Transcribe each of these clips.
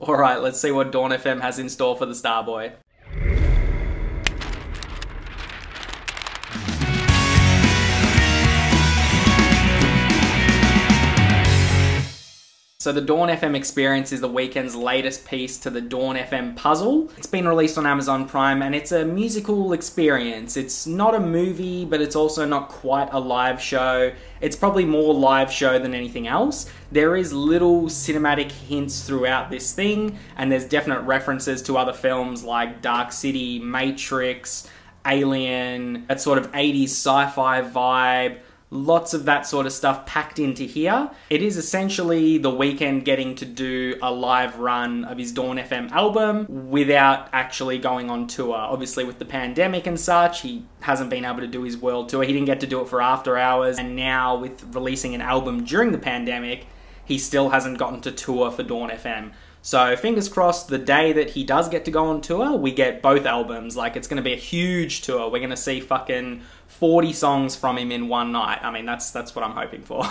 Alright, let's see what Dawn FM has in store for the Starboy. So the Dawn FM Experience is the weekend's latest piece to the Dawn FM puzzle. It's been released on Amazon Prime and it's a musical experience. It's not a movie, but it's also not quite a live show. It's probably more live show than anything else. There is little cinematic hints throughout this thing, and there's definite references to other films like Dark City, Matrix, Alien, that sort of 80s sci-fi vibe. Lots of that sort of stuff packed into here. It is essentially The Weeknd getting to do a live run of his Dawn FM album without actually going on tour. Obviously with the pandemic and such, he hasn't been able to do his world tour. He didn't get to do it for After Hours, and now with releasing an album during the pandemic, he still hasn't gotten to tour for Dawn FM. So fingers crossed, the day that he does get to go on tour, we get both albums. Like, it's going to be a huge tour. We're going to see fucking 40 songs from him in one night. I mean, that's what I'm hoping for.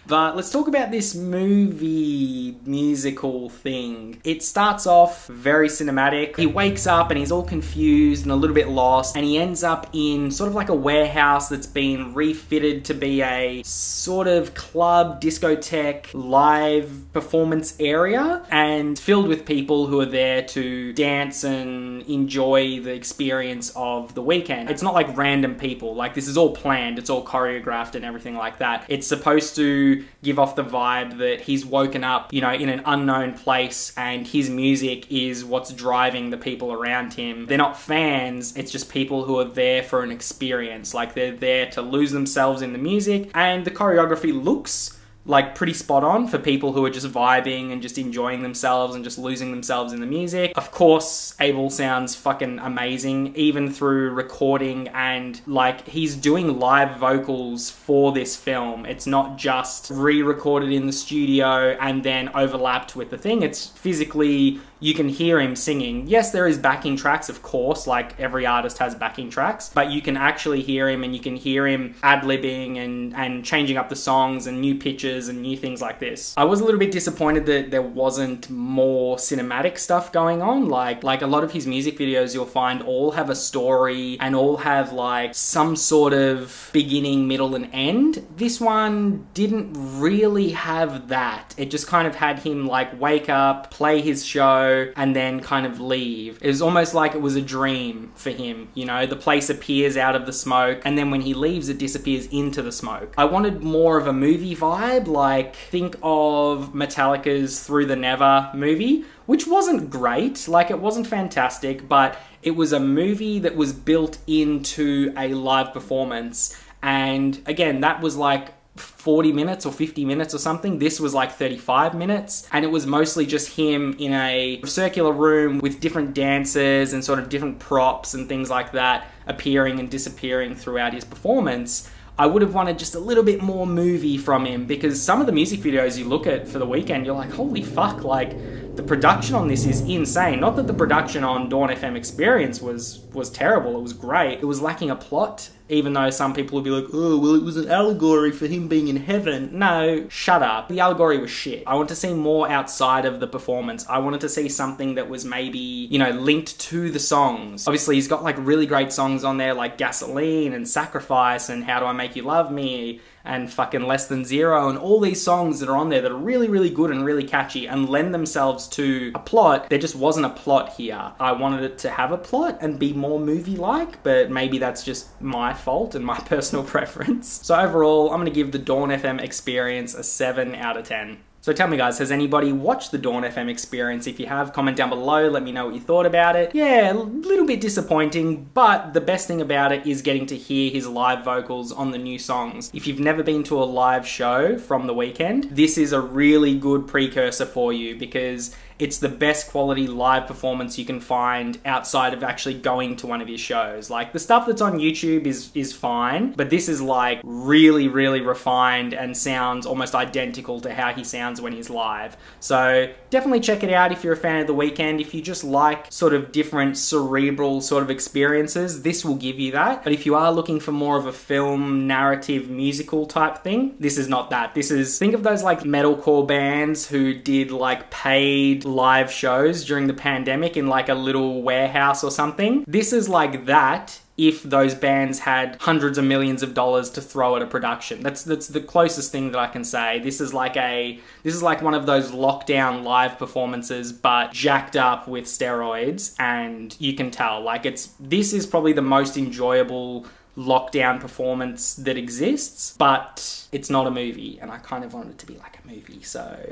But let's talk about this movie musical thing. It starts off very cinematic. He wakes up and he's all confused and a little bit lost, and he ends up in sort of like a warehouse that's been refitted to be a sort of club, discotheque, live performance area, and filled with people who are there to dance and enjoy the experience of The Weeknd. It's not like random people. Like, this is all planned, it's all choreographed and everything like that. It's supposed to give off the vibe that he's woken up, you know, in an unknown place, and his music is what's driving the people around him. They're not fans, it's just people who are there for an experience. Like, they're there to lose themselves in the music, and the choreography looks like pretty spot on for people who are just vibing and just enjoying themselves and just losing themselves in the music. Of course, Abel sounds fucking amazing, even through recording, and like, he's doing live vocals for this film. It's not just re-recorded in the studio and then overlapped with the thing. It's physically, you can hear him singing. Yes, there is backing tracks, of course, like every artist has backing tracks, but you can actually hear him, and you can hear him ad-libbing and changing up the songs and new pitches and new things like this. I was a little bit disappointed that there wasn't more cinematic stuff going on. Like a lot of his music videos, you'll find all have a story and all have like some sort of beginning, middle, and end. This one didn't really have that. It just kind of had him like wake up, play his show, and then kind of leave. It was almost like it was a dream for him, you know? The place appears out of the smoke, and then when he leaves, it disappears into the smoke. I wanted more of a movie vibe, like think of Metallica's Through the Never movie, which wasn't great, like it wasn't fantastic, but it was a movie that was built into a live performance. And again, that was like 40 minutes or 50 minutes or something. This was like 35 minutes, and it was mostly just him in a circular room with different dancers and sort of different props and things like that appearing and disappearing throughout his performance. I would have wanted just a little bit more movie from him, because some of the music videos you look at for The Weeknd, you're like, holy fuck, like the production on this is insane. Not that the production on Dawn FM Experience was terrible, it was great. It was lacking a plot, even though some people would be like, oh, well, it was an allegory for him being in heaven. No, shut up. The allegory was shit. I want to see more outside of the performance. I wanted to see something that was maybe, you know, linked to the songs. Obviously, he's got like really great songs on there, like Gasoline and Sacrifice and How Do I Make You Love Me and fucking Less Than Zero, and all these songs that are on there that are really, really good and really catchy and lend themselves to a plot. There just wasn't a plot here. I wanted it to have a plot and be more movie-like, but maybe that's just my fault and my personal preference. So overall, I'm gonna give the Dawn FM Experience a 7 out of 10. So tell me guys, has anybody watched the Dawn FM Experience? If you have, comment down below, let me know what you thought about it. Yeah, a little bit disappointing, but the best thing about it is getting to hear his live vocals on the new songs. If you've never been to a live show from The Weeknd, this is a really good precursor for you, because it's the best quality live performance you can find outside of actually going to one of his shows. Like, the stuff that's on YouTube is fine, but this is like really, really refined and sounds almost identical to how he sounds sounds when he's live. So definitely check it out if you're a fan of The Weeknd. If you just like sort of different cerebral sort of experiences, this will give you that. But if you are looking for more of a film, narrative, musical type thing, this is not that. This is, think of those like metalcore bands who did like paid live shows during the pandemic in like a little warehouse or something. This is like that if those bands had hundreds of millions of dollars to throw at a production. That's the closest thing that I can say. This is like one of those lockdown live performances, but jacked up with steroids, and you can tell, like, this is probably the most enjoyable lockdown performance that exists, but it's not a movie, and I kind of wanted it to be like a movie, so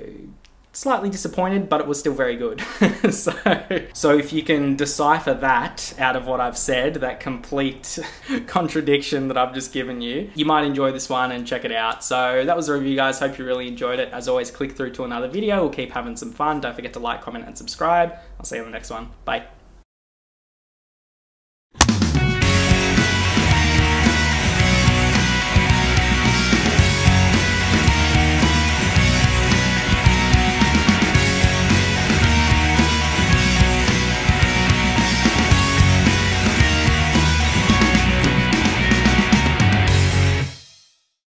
slightly disappointed, but it was still very good. So if you can decipher that out of what I've said, that complete contradiction that I've just given you, you might enjoy this one and check it out. So that was the review, guys. Hope you really enjoyed it. As always, click through to another video. We'll keep having some fun. Don't forget to like, comment, and subscribe. I'll see you on the next one. Bye.